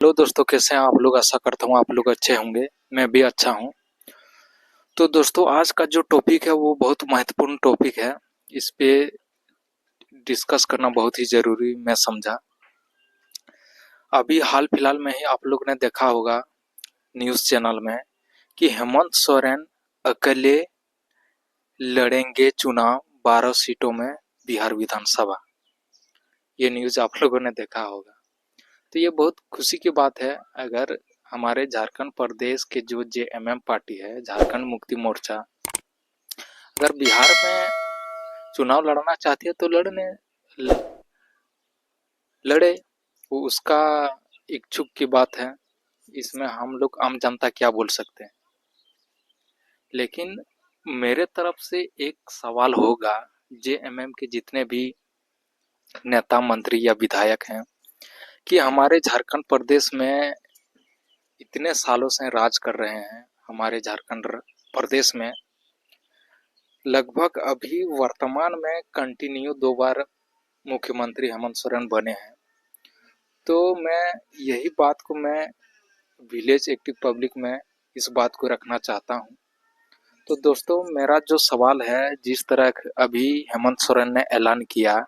Hello दोस्तों, कैसे हैं आप लोग। आशा करता हूँ आप लोग अच्छे होंगे। मैं भी अच्छा हूँ। तो दोस्तों, आज का जो टॉपिक है वो बहुत महत्वपूर्ण टॉपिक है। इस पे डिस्कस करना बहुत ही जरूरी मैं समझा। अभी हाल फिलहाल में ही आप लोग ने देखा होगा न्यूज़ चैनल में कि हेमंत सोरेन अकेले लड़ेंगे चुनाव 12 सीटों में बिहार विधानसभा। ये न्यूज़ आप लोगों ने देखा होगा। तो ये बहुत खुशी की बात है। अगर हमारे झारखंड प्रदेश के जो जेएमएम पार्टी है, झारखंड मुक्ति मोर्चा, अगर बिहार में चुनाव लड़ना चाहती है तो लड़े। वो उसका इच्छुक की बात है। इसमें हम लोग आम जनता क्या बोल सकते हैं। लेकिन मेरे तरफ से एक सवाल होगा, जेएमएम के जितने भी नेता मंत्री या विधायक हैं, कि हमारे झारखंड प्रदेश में इतने सालों से राज कर रहे हैं। हमारे झारखंड प्रदेश में लगभग अभी वर्तमान में कंटिन्यू 2 बार मुख्यमंत्री हेमंत सोरेन बने हैं। तो मैं यही बात को मैं विलेज एक्टिव पब्लिक में इस बात को रखना चाहता हूँ। तो दोस्तों, मेरा जो सवाल है, जिस तरह अभी हेमंत सोरेन ने ऐलान किया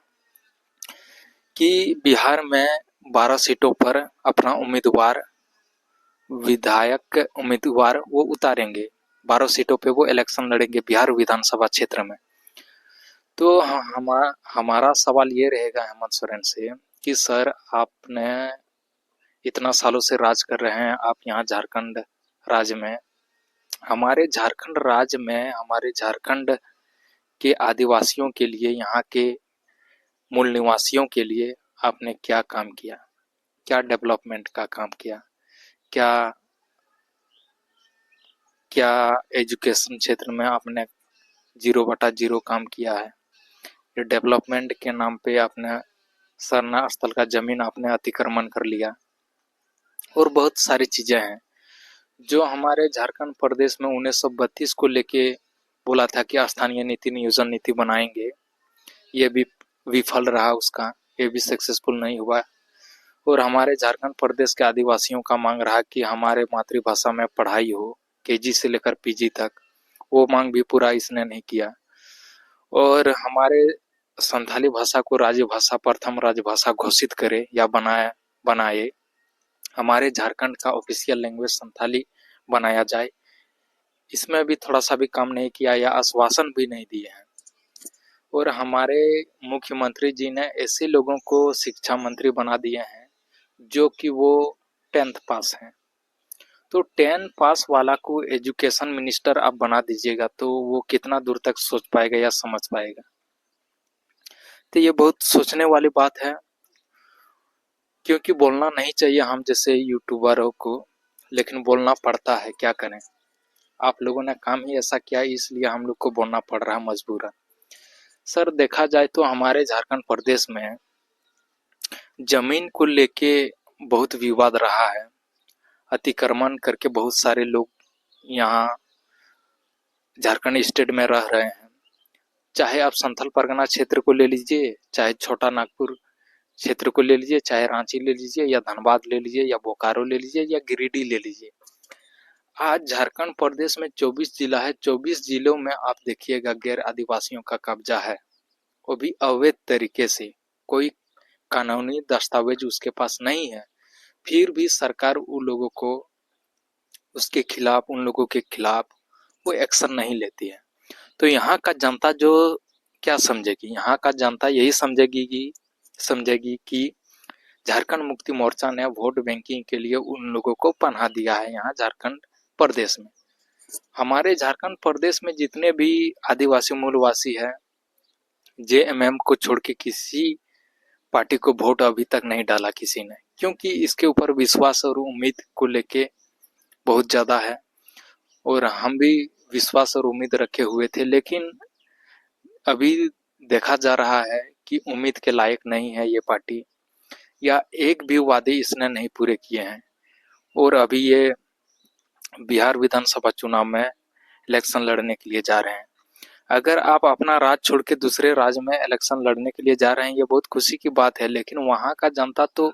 कि बिहार में 12 सीटों पर अपना विधायक उम्मीदवार वो उतारेंगे, 12 सीटों पे वो इलेक्शन लड़ेंगे बिहार विधानसभा क्षेत्र में। तो हमारा सवाल ये रहेगा हेमंत सोरेन से कि सर, आपने इतना सालों से राज कर रहे हैं, आप यहाँ झारखंड राज्य में, हमारे झारखंड राज्य में, हमारे झारखंड के आदिवासियों के लिए, यहाँ के मूल निवासियों के लिए आपने क्या काम किया, क्या डेवलपमेंट का काम किया, क्या क्या एजुकेशन क्षेत्र में आपने 0/0 काम किया है। ये डेवलपमेंट के नाम पे आपने सरना स्थल का जमीन आपने अतिक्रमण कर लिया, और बहुत सारी चीजें हैं जो हमारे झारखंड प्रदेश में 1932 को लेके बोला था कि स्थानीय नीति नियोजन नीति बनाएंगे। ये भी विफल रहा उसका, ये भी सक्सेसफुल नहीं हुआ। और हमारे झारखंड प्रदेश के आदिवासियों का मांग रहा कि हमारे मातृभाषा में पढ़ाई हो, केजी से लेकर पीजी तक। वो मांग भी पूरा इसने नहीं किया। और हमारे संथाली भाषा को राजभाषा, प्रथम राजभाषा घोषित करे या बनाए। हमारे झारखंड का ऑफिशियल लैंग्वेज संथाली बनाया जाए। इसमें भी थोड़ा सा भी काम नहीं किया या आश्वासन भी नहीं दिए हैं। और हमारे मुख्यमंत्री जी ने ऐसे लोगों को शिक्षा मंत्री बना दिए हैं जो कि वो 10th पास हैं। तो 10 पास वाला को एजुकेशन मिनिस्टर आप बना दीजिएगा तो वो कितना दूर तक सोच पाएगा या समझ पाएगा। तो ये बहुत सोचने वाली बात है, क्योंकि बोलना नहीं चाहिए हम जैसे यूट्यूबरों को, लेकिन बोलना पड़ता है, क्या करें। आप लोगों ने काम ही ऐसा किया, इसलिए हम लोग को बोलना पड़ रहा है मजबूरन। सर, देखा जाए तो हमारे झारखंड प्रदेश में जमीन को लेके बहुत विवाद रहा है। अतिक्रमण करके बहुत सारे लोग यहाँ झारखंड स्टेट में रह रहे हैं। चाहे आप संथल परगना क्षेत्र को ले लीजिए, चाहे छोटा नागपुर क्षेत्र को ले लीजिए, चाहे रांची ले लीजिए, या धनबाद ले लीजिए, या बोकारो ले लीजिए, या गिरिडीह ले लीजिए। आज झारखंड प्रदेश में 24 जिला है। 24 जिलों में आप देखिएगा गैर आदिवासियों का कब्जा है, वो भी अवैध तरीके से। कोई कानूनी दस्तावेज उसके पास नहीं है, फिर भी सरकार उन लोगों को, उसके खिलाफ, उन लोगों के खिलाफ वो एक्शन नहीं लेती है। तो यहाँ का जनता जो क्या समझेगी, यहाँ का जनता यही समझेगी कि झारखंड मुक्ति मोर्चा ने वोट बैंकिंग के लिए उन लोगों को पनाह दिया है यहाँ झारखंड प्रदेश में। हमारे झारखंड प्रदेश में जितने भी आदिवासी मूलवासी है, जेएमएम को छोड़ के किसी पार्टी को वोट अभी तक नहीं डाला किसी ने, क्योंकि इसके ऊपर विश्वास और उम्मीद को लेके बहुत ज्यादा है। और हम भी विश्वास और उम्मीद रखे हुए थे, लेकिन अभी देखा जा रहा है कि उम्मीद के लायक नहीं है ये पार्टी, या एक भी वादे इसने नहीं पूरे किए हैं। और अभी ये बिहार विधानसभा चुनाव में इलेक्शन लड़ने के लिए जा रहे हैं। अगर आप अपना राज्य छोड़ के दूसरे राज्य में इलेक्शन लड़ने के लिए जा रहे हैं, ये बहुत खुशी की बात है। लेकिन वहाँ का जनता तो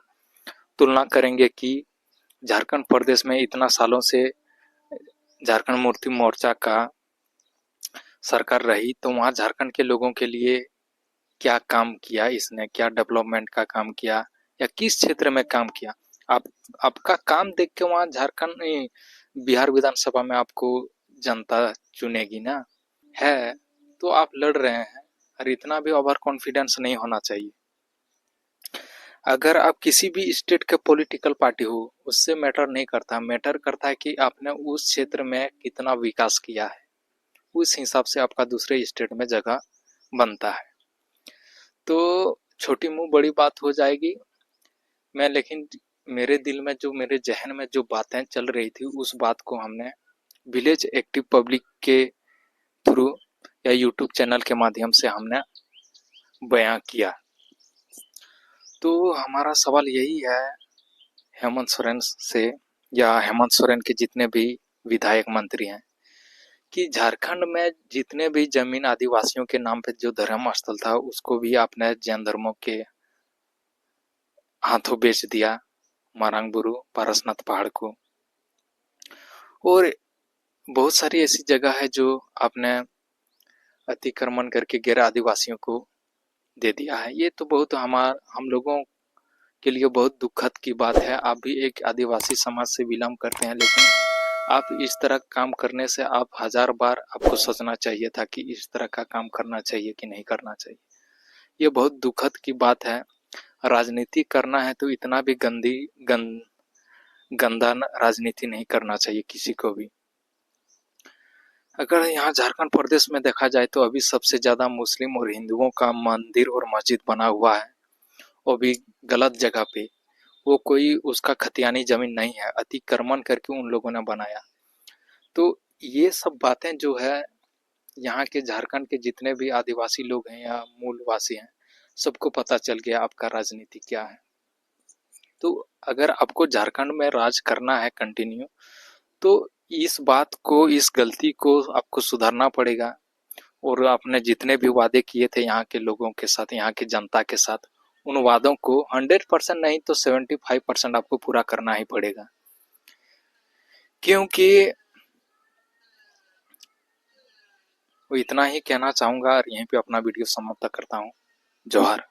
तुलना करेंगे कि झारखंड प्रदेश में इतना सालों से झारखंड मुक्ति मोर्चा का सरकार रही, तो वहाँ झारखंड के लोगों के लिए क्या काम किया इसने, क्या डेवलपमेंट का काम किया या किस क्षेत्र में काम किया। आप आपका काम देख के वहाँ झारखंड बिहार विधानसभा में आपको जनता चुनेगी ना। है तो आप लड़ रहे हैं, और इतना भी ओवर कॉन्फिडेंस नहीं होना चाहिए। अगर आप किसी भी स्टेट के पॉलिटिकल पार्टी हो, उससे मैटर नहीं करता, मैटर करता है कि आपने उस क्षेत्र में कितना विकास किया है, उस हिसाब से आपका दूसरे स्टेट में जगह बनता है। तो छोटी मुंह बड़ी बात हो जाएगी। लेकिन मेरे दिल में जो, मेरे जहन में जो बातें चल रही थी, उस बात को हमने विलेज एक्टिव पब्लिक के थ्रू या यूट्यूब चैनल के माध्यम से हमने बयां किया। तो हमारा सवाल यही है हेमंत सोरेन से, या हेमंत सोरेन के जितने भी विधायक मंत्री हैं, कि झारखंड में जितने भी जमीन आदिवासियों के नाम पे जो धर्म स्थल था, उसको भी आपने जैन धर्मों के हाथों बेच दिया, मारांग बुरु पारसनाथ पहाड़ को। और बहुत सारी ऐसी जगह है जो आपने अतिक्रमण करके गैर आदिवासियों को दे दिया है। ये तो बहुत हम लोगों के लिए बहुत दुखद की बात है। आप भी एक आदिवासी समाज से बिलोंग करते हैं, लेकिन आप इस तरह काम करने से आप हजार बार आपको सोचना चाहिए था कि इस तरह का काम करना चाहिए कि नहीं करना चाहिए। ये बहुत दुखद की बात है। राजनीति करना है तो इतना भी गंदा राजनीति नहीं करना चाहिए किसी को भी। अगर यहाँ झारखंड प्रदेश में देखा जाए तो अभी सबसे ज्यादा मुस्लिम और हिंदुओं का मंदिर और मस्जिद बना हुआ है, वो भी गलत जगह पे। वो कोई उसका खतियानी जमीन नहीं है, अतिक्रमण करके उन लोगों ने बनाया। तो ये सब बातें जो है, यहाँ के झारखंड के जितने भी आदिवासी लोग हैं या मूलवासी हैं, सबको पता चल गया आपका राजनीति क्या है। तो अगर आपको झारखंड में राज करना है कंटिन्यू, तो इस बात को, इस गलती को आपको सुधारना पड़ेगा। और आपने जितने भी वादे किए थे यहाँ के लोगों के साथ, यहाँ की जनता के साथ, उन वादों को 100% नहीं तो 75% आपको पूरा करना ही पड़ेगा। क्योंकि वो इतना ही कहना चाहूंगा और यहीं पे अपना वीडियो समाप्त करता हूँ। जोहार।